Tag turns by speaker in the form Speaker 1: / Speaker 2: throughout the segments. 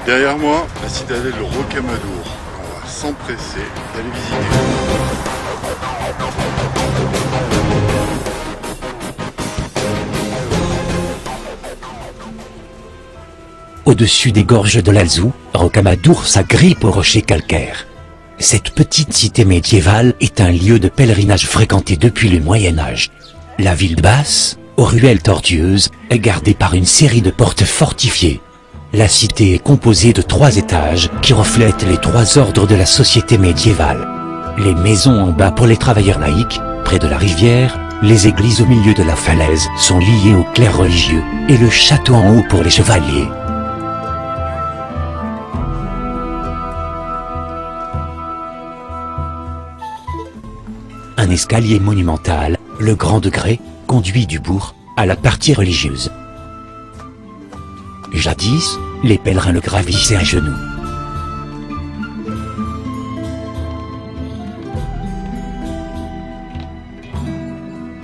Speaker 1: Derrière moi, la citadelle de Rocamadour, qu'on va s'empresser d'aller visiter.
Speaker 2: Au-dessus des gorges de l'Alzou, Rocamadour s'agrippe aux rochers calcaires. Cette petite cité médiévale est un lieu de pèlerinage fréquenté depuis le Moyen-Âge. La ville basse, aux ruelles tortueuses, est gardée par une série de portes fortifiées. La cité est composée de 3 étages qui reflètent les 3 ordres de la société médiévale. Les maisons en bas pour les travailleurs laïcs, près de la rivière, les églises au milieu de la falaise sont liées aux clercs religieux, et le château en haut pour les chevaliers. Un escalier monumental, le Grand Degré, conduit du bourg à la partie religieuse. Jadis, les pèlerins le gravissaient à genoux.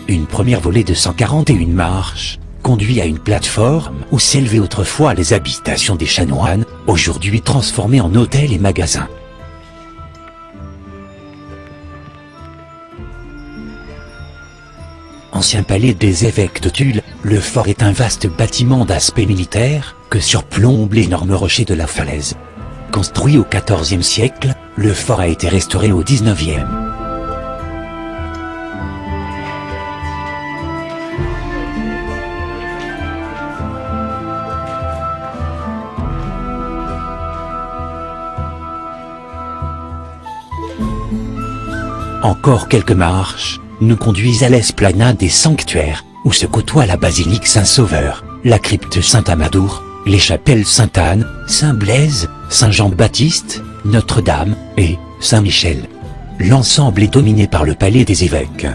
Speaker 2: Une première volée de 141 marches conduit à une plateforme où s'élevaient autrefois les habitations des chanoines, aujourd'hui transformées en hôtels et magasins. Ancien palais des évêques de Tulle, le fort est un vaste bâtiment d'aspect militaire que surplombent l'énorme rocher de la falaise. Construit au XIVe siècle, le fort a été restauré au XIXe. Encore quelques marches nous conduisent à l'esplanade des sanctuaires, où se côtoient la basilique Saint-Sauveur, la crypte Saint-Amadour, les chapelles Sainte-Anne, Saint-Blaise, Saint-Jean-Baptiste, Notre-Dame et Saint-Michel. L'ensemble est dominé par le palais des évêques.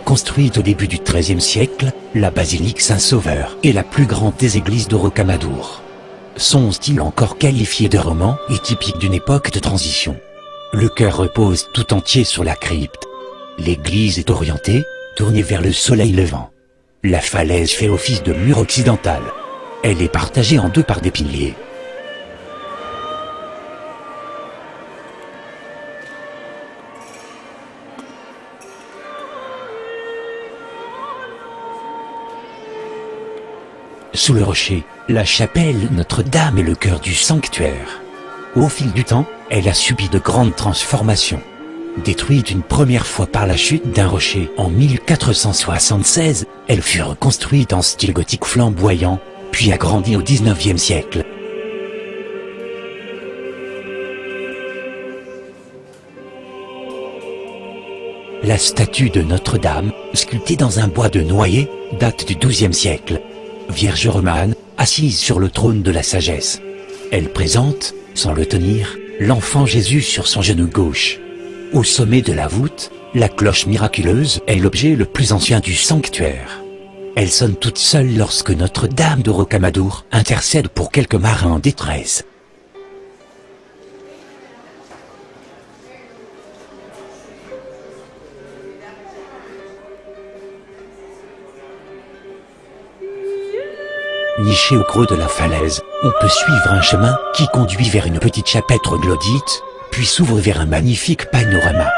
Speaker 2: Construite au début du XIIIe siècle, la basilique Saint-Sauveur est la plus grande des églises de Rocamadour. Son style encore qualifié de roman est typique d'une époque de transition. Le chœur repose tout entier sur la crypte. L'église est orientée, tournée vers le soleil levant. La falaise fait office de mur occidental. Elle est partagée en 2 par des piliers. Sous le rocher, la chapelle Notre-Dame est le cœur du sanctuaire. Au fil du temps, elle a subi de grandes transformations. Détruite une première fois par la chute d'un rocher en 1476, elle fut reconstruite en style gothique flamboyant, puis agrandie au XIXe siècle. La statue de Notre-Dame, sculptée dans un bois de noyer, date du XIIe siècle. Vierge romane, assise sur le trône de la sagesse. Elle présente, sans le tenir, l'enfant Jésus sur son genou gauche. Au sommet de la voûte, la cloche miraculeuse est l'objet le plus ancien du sanctuaire. Elle sonne toute seule lorsque Notre-Dame de Rocamadour intercède pour quelques marins en détresse. Niché au creux de la falaise, on peut suivre un chemin qui conduit vers une petite chapelle troglodyte, puis s'ouvre vers un magnifique panorama.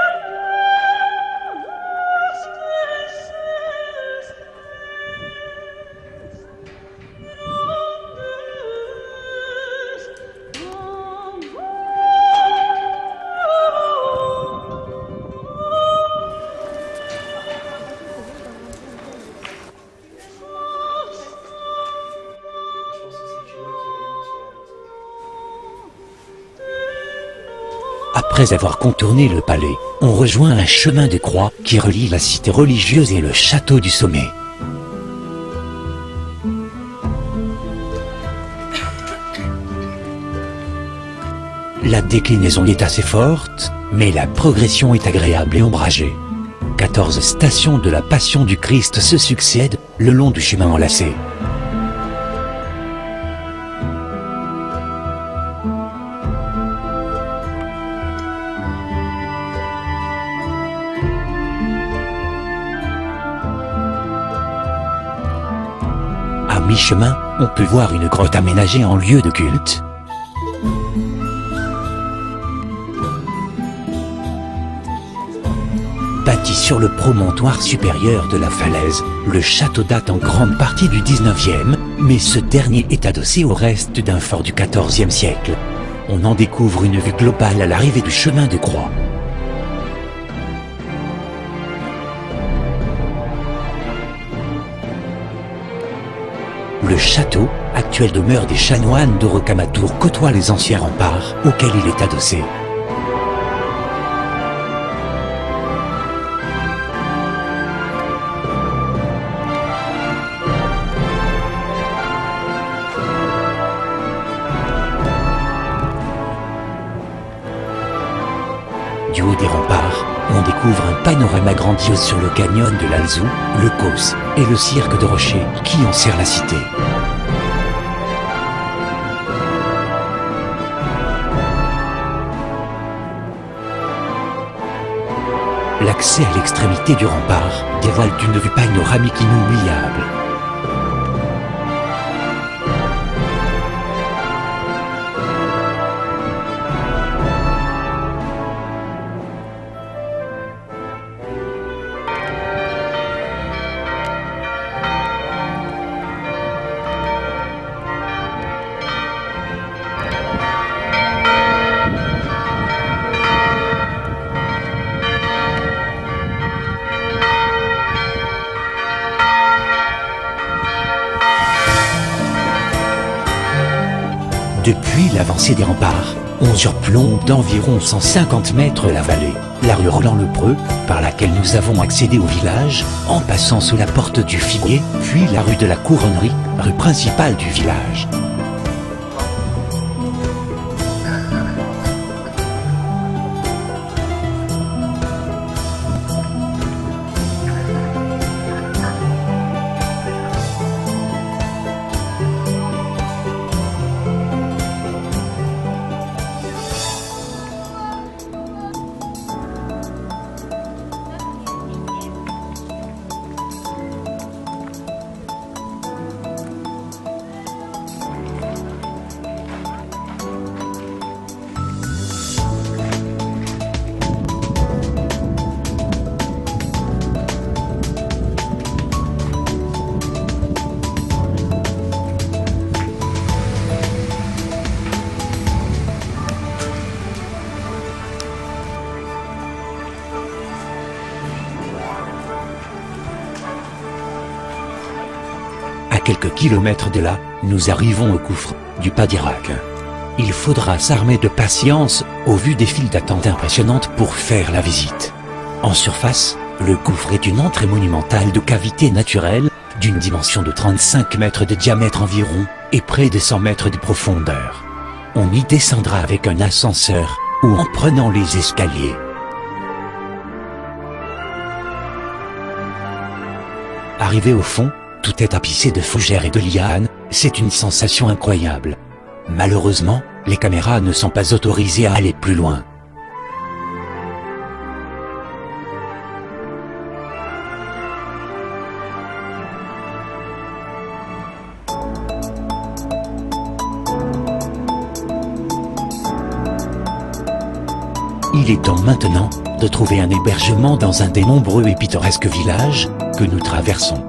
Speaker 2: Après avoir contourné le palais, on rejoint un chemin de croix qui relie la cité religieuse et le château du sommet. La déclinaison est assez forte, mais la progression est agréable et ombragée. 14 stations de la Passion du Christ se succèdent le long du chemin enlacé. À mi-chemin, on peut voir une grotte aménagée en lieu de culte. Bâti sur le promontoire supérieur de la falaise, le château date en grande partie du 19e, mais ce dernier est adossé au reste d'un fort du 14e siècle. On en découvre une vue globale à l'arrivée du chemin de croix. Le château, actuelle demeure des chanoines de Rocamadour, côtoie les anciens remparts auxquels il est adossé. Du haut des remparts, on découvre un panorama grandiose sur le canyon de l'Alzou, le Causse et le cirque de Rocher qui enserre la cité. L'accès à l'extrémité du rempart dévoile une vue panoramique inoubliable. Depuis l'avancée des remparts, on surplombe d'environ 150 mètres la vallée, la rue Roland-le-Preux, par laquelle nous avons accédé au village, en passant sous la porte du Figuier, puis la rue de la Couronnerie, rue principale du village. À quelques kilomètres de là, nous arrivons au gouffre du Pas d'Irak. Il faudra s'armer de patience au vu des files d'attente impressionnantes pour faire la visite. En surface, le gouffre est une entrée monumentale de cavité naturelle d'une dimension de 35 mètres de diamètre environ et près de 100 mètres de profondeur. On y descendra avec un ascenseur ou en prenant les escaliers. Arrivé au fond, tout est tapissé de fougères et de lianes, c'est une sensation incroyable. Malheureusement, les caméras ne sont pas autorisées à aller plus loin. Il est temps maintenant de trouver un hébergement dans un des nombreux et pittoresques villages que nous traversons.